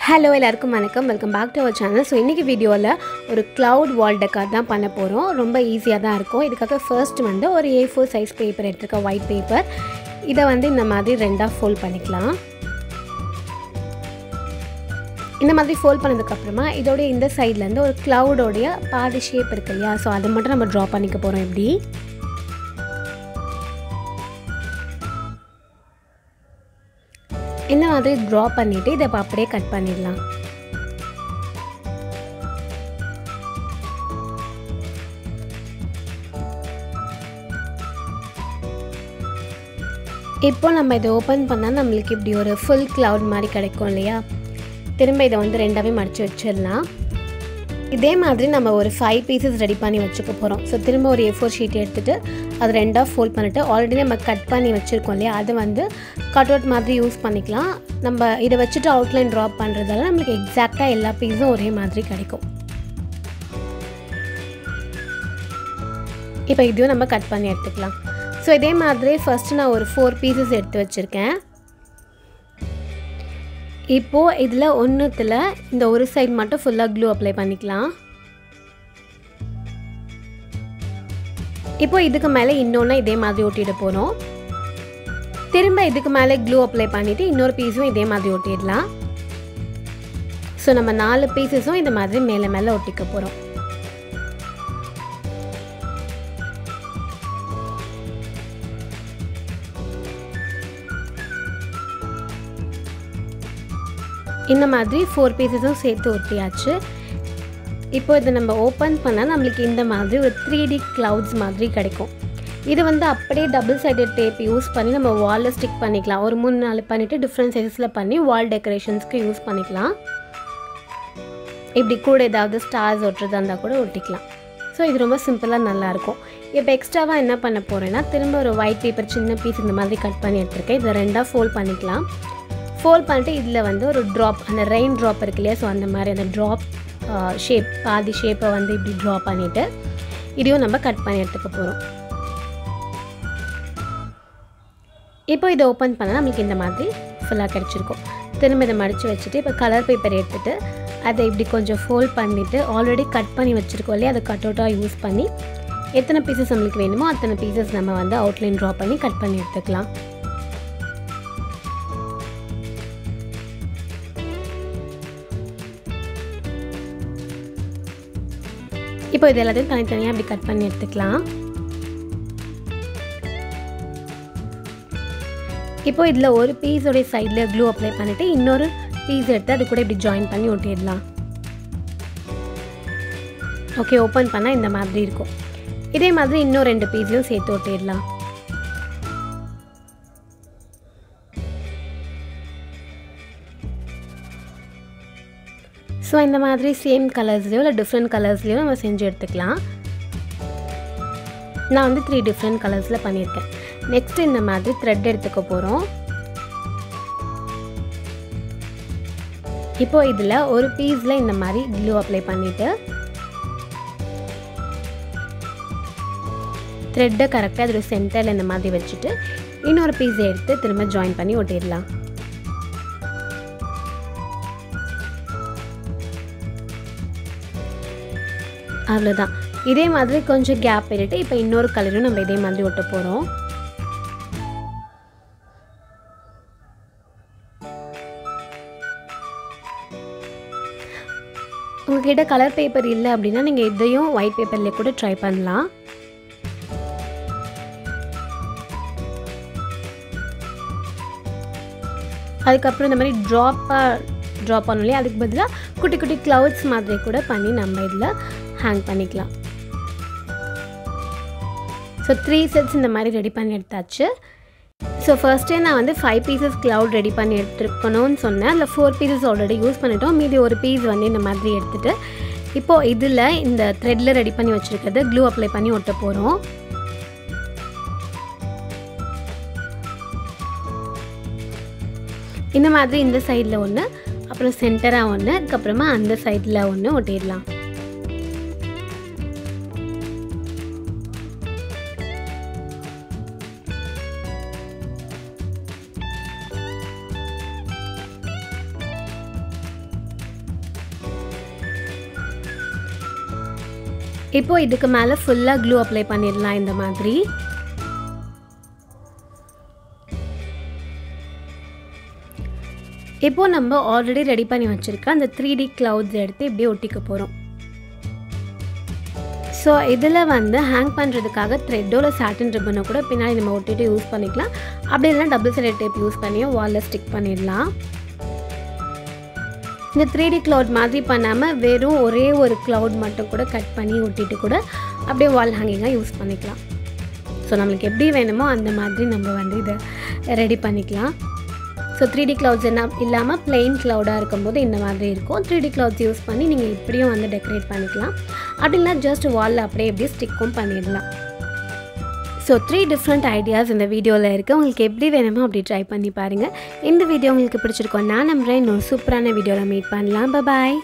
Hello எல்லாருக்கும் வணக்கம் welcome back to our channel. So இன்றைக்கி வீடியோவில் ஒரு க்ளவுட் வால் டெக்கார் தான் பண்ண போகிறோம். ரொம்ப ஈஸியாக தான் இருக்கும். இதுக்காக ஃபர்ஸ்ட் வந்து ஒரு A4 சைஸ் பேப்பர் எடுத்துருக்கேன், ஒயிட் பேப்பர். இதை வந்து இந்த மாதிரி ரெண்டாக ஃபோல்ட் பண்ணிக்கலாம். இந்த மாதிரி ஃபோல்ட் பண்ணதுக்கப்புறமா இதோடைய இந்த சைட்லேருந்து ஒரு க்ளவுடோடைய பாதி ஷேப் இருக்கு இல்லையா, ஸோ அதை மட்டும் நம்ம ட்ரா பண்ணிக்க போகிறோம். எப்படி இந்த மாதிரி ட்ரா பண்ணிவிட்டு இதை அப்படியே கட் பண்ணிடலாம். இப்போ நம்ம இதை ஓப்பன் பண்ணால் நம்மளுக்கு இப்படி ஒரு ஃபுல் க்ளவுட் மாதிரி கிடைக்கும் இல்லையா. திரும்ப இதை வந்து ரெண்டாவே மடித்து வச்சிடலாம். இதே மாதிரி நம்ம ஒரு 5 பீசஸ் ரெடி பண்ணி வச்சுக்க போகிறோம். ஸோ திரும்ப ஒரு A4 ஷீட் எடுத்துகிட்டு அது ரெண்டாக ஃபோல்ட் பண்ணிவிட்டு ஆல்ரெடி நம்ம கட் பண்ணி வச்சுருக்கோம் இல்லையா, அது வந்து கட் அவுட் மாதிரி யூஸ் பண்ணிக்கலாம். நம்ம இதை வச்சுட்டு அவுட்லைன் ட்ரா பண்ணுறதால நம்மளுக்கு எக்ஸாக்டாக எல்லா பீஸும் ஒரே மாதிரி கிடைக்கும். இப்போ இதையும் நம்ம கட் பண்ணி எடுத்துக்கலாம். ஸோ இதே மாதிரி ஃபஸ்ட்டு நான் ஒரு 4 பீசஸ் எடுத்து வச்சுருக்கேன். இப்போது இதில் ஒன்றுத்தில் இந்த ஒரு சைடு மட்டும் ஃபுல்லாக க்ளூ அப்ளை பண்ணிக்கலாம். இப்போ இதுக்கு மேலே இன்னொன்று இதே மாதிரி ஒட்டிட போகிறோம். திரும்ப இதுக்கு மேலே க்ளூ அப்ளை பண்ணிவிட்டு இன்னொரு பீஸும் இதே மாதிரி ஒட்டிடலாம். ஸோ நம்ம 4 பீஸஸும் இந்த மாதிரி மேலே மேலே ஒட்டிக்க போகிறோம். இந்த மாதிரி 4 பீஸஸும் சேர்த்து ஒட்டியாச்சு. இப்போ இதை நம்ம ஓப்பன் பண்ணால் நம்மளுக்கு இந்த மாதிரி ஒரு 3D க்ளவுட்ஸ் மாதிரி கிடைக்கும். இது வந்து அப்படியே டபுள் சைடட் டேப் யூஸ் பண்ணி நம்ம வாலில் ஸ்டிக் பண்ணிக்கலாம். ஒரு 3-4 பண்ணிவிட்டு டிஃப்ரெண்ட் சைஸஸில் பண்ணி வால் டெக்கரேஷன்ஸ்க்கு யூஸ் பண்ணிக்கலாம். இப்படி கூட ஏதாவது ஸ்டார்ஸ் ஒட்டுறதா இருந்தால் கூட ஒட்டிக்கலாம். ஸோ இது ரொம்ப சிம்பிளாக நல்லாயிருக்கும். இப்போ எக்ஸ்ட்ராவாக என்ன பண்ண போகிறேன்னா, திரும்ப ஒரு ஒயிட் பேப்பர் சின்ன பீஸ் இந்த மாதிரி கட் பண்ணி எடுத்துருக்கேன். இதை ரெண்டாக ஃபோல்ட் பண்ணிக்கலாம். ஃபோல்ட் பண்ணிட்டு இதில் வந்து ஒரு ட்ராப், அந்த ரெயின் ட்ராப் இருக்கு இல்லையா, ஸோ அந்த மாதிரி அந்த ட்ராப் ஷேப் பாதி ஷேப்பை வந்து இப்படி ட்ரா பண்ணிவிட்டு இதையும் நம்ம கட் பண்ணி எடுத்துக்க போகிறோம். இப்போ இதை ஓப்பன் பண்ணால் நம்மளுக்கு இந்த மாதிரி ஃபுல்லாக கிடச்சிருக்கும். திரும்ப இதை மடித்து வச்சுட்டு இப்போ கலர் பேப்பர் எடுத்துகிட்டு அதை இப்படி கொஞ்சம் ஃபோல்ட் பண்ணிவிட்டு ஆல்ரெடி கட் பண்ணி வச்சுருக்கோம் இல்லையா, அதை கட் அவுட்டாக யூஸ் பண்ணி எத்தனை பீசஸ் நம்மளுக்கு வேணுமோ அத்தனை பீசஸ் நம்ம வந்து அவுட்லைன் ட்ரா பண்ணி கட் பண்ணி எடுத்துக்கலாம். இப்போ இது எல்லாத்தையும் தனித்தனியாக அப்படி கட் பண்ணி எடுத்துக்கலாம். இப்போ இதில் ஒரு பீஸோடைய சைடில் க்ளூ அப்ளை பண்ணிவிட்டு இன்னொரு பீஸ் எடுத்து அது கூட இப்படி ஜாயின் பண்ணி ஒட்டிடலாம். ஓகே, ஓப்பன் பண்ணால் இந்த மாதிரி இருக்கும். இதே மாதிரி இன்னும் 2 பீஸையும் சேர்த்து ஒட்டிடலாம். ஸோ இந்த மாதிரி சேம் கலர்ஸ்லையோ இல்லை டிஃப்ரெண்ட் கலர்ஸ்லையோ நம்ம செஞ்சு எடுத்துக்கலாம். நான் வந்து 3 டிஃப்ரெண்ட் கலர்ஸில் பண்ணியிருக்கேன். நெக்ஸ்ட்டு இந்த மாதிரி த்ரெட் எடுத்துக்க போகிறோம். இப்போது இதில் ஒரு பீஸில் இந்த மாதிரி க்ளூ அப்ளை பண்ணிவிட்டு த்ரெட்டை கரெக்டாக அதோட சென்டரில் இந்த மாதிரி வச்சுட்டு இன்னொரு பீஸை எடுத்து திரும்ப ஜாயின் பண்ணி ஒட்டிடலாம். அவ்வளோதான். இதே மாதிரி கொஞ்சம் கேப் விட்டுட்டு இப்போ இன்னொரு கலரும் நம்ம இதே மாதிரி ஒட்ட போகிறோம். உங்ககிட்ட கலர் பேப்பர் இல்லை அப்படின்னா நீங்கள் இதையும் ஒயிட் பேப்பர்லேயே கூட ட்ரை பண்ணலாம். அதுக்கப்புறம் இந்த மாதிரி ட்ரா பண்ணோம் இல்லையா, அதுக்கு பதிலாக குட்டி குட்டி க்ளவுட்ஸ் மாதிரி கூட பண்ணி நம்ம இதில் ஹேங் பண்ணிக்கலாம். ஸோ 3 செட்ஸ் இந்த மாதிரி ரெடி பண்ணி எடுத்தாச்சு. ஸோ ஃபர்ஸ்ட்டே நான் வந்து 5 பீசஸ் க்ளவுட் ரெடி பண்ணி எடுத்துருக்கணும்னு சொன்னேன். அதில் 4 பீசஸ் ஆல்ரெடி யூஸ் பண்ணிட்டோம். மீதி ஒரு பீஸ் வந்து இந்த மாதிரி எடுத்துகிட்டு இப்போது இதில் இந்த த்ரெட்டில் ரெடி பண்ணி வச்சுருக்கிறது க்ளூ அப்ளை பண்ணி ஒட்ட போகிறோம். இந்த மாதிரி இந்த சைடில் ஒன்று, அப்புறம் சென்டராக ஒன்று, அதுக்கப்புறமா அந்த சைடில் ஒன்று ஒட்டிடலாம். இப்போ இதுக்கு மேலே ஃபுல்லாக க்ளூ அப்ளை பண்ணிடலாம் இந்த மாதிரி. இப்போ நம்ம ஆல்ரெடி ரெடி பண்ணி வச்சுருக்க அந்த 3D clouds எடுத்து இப்படியே ஒட்டிக்க போகிறோம். ஸோ இதில் வந்து ஹேங் பண்ணுறதுக்காக த்ரெட்டோட சாட்டின் ரிப்பனை கூட பின்னாடி நம்ம ஒட்டிட்டு யூஸ் பண்ணிக்கலாம். அப்படி இல்லைனா டபுள் சைடட் டேப் யூஸ் பண்ணியும் வாலில் ஸ்டிக் பண்ணிடலாம். இந்த 3D cloud மாதிரி பண்ணாமல் வெறும் ஒரே ஒரு cloud மட்டும் கூட கட் பண்ணி ஒட்டிட்டு கூட அப்படியே வால் ஹேங்கிங்காக யூஸ் பண்ணிக்கலாம். ஸோ நம்மளுக்கு எப்படி வேணுமோ அந்த மாதிரி நம்ம வந்து இதை ரெடி பண்ணிக்கலாம். ஸோ 3D clouds என்ன இல்லாமல் பிளெயின் க்ளவுடாக இருக்கும்போது இந்த மாதிரி இருக்கும். 3D clouds யூஸ் பண்ணி நீங்கள் இப்படியும் வந்து டெக்கரேட் பண்ணிக்கலாம். அப்படின்னா ஜஸ்ட் வாலில் அப்படியே எப்படி ஸ்டிக்கும் பண்ணிடலாம். ஸோ 3 டிஃப்ரெண்ட் ஐடியாஸ் இந்த வீடியோவில் இருக்குது. உங்களுக்கு எப்படி வேணுமோ அப்படி ட்ரை பண்ணி பாருங்கள். இந்த வீடியோ உங்களுக்கு பிடிச்சிருக்கோம் நான் நம்புகிறேன். இன்னொரு சூப்பரான வீடியோவில் மீட் பண்ணலாம். பாய்.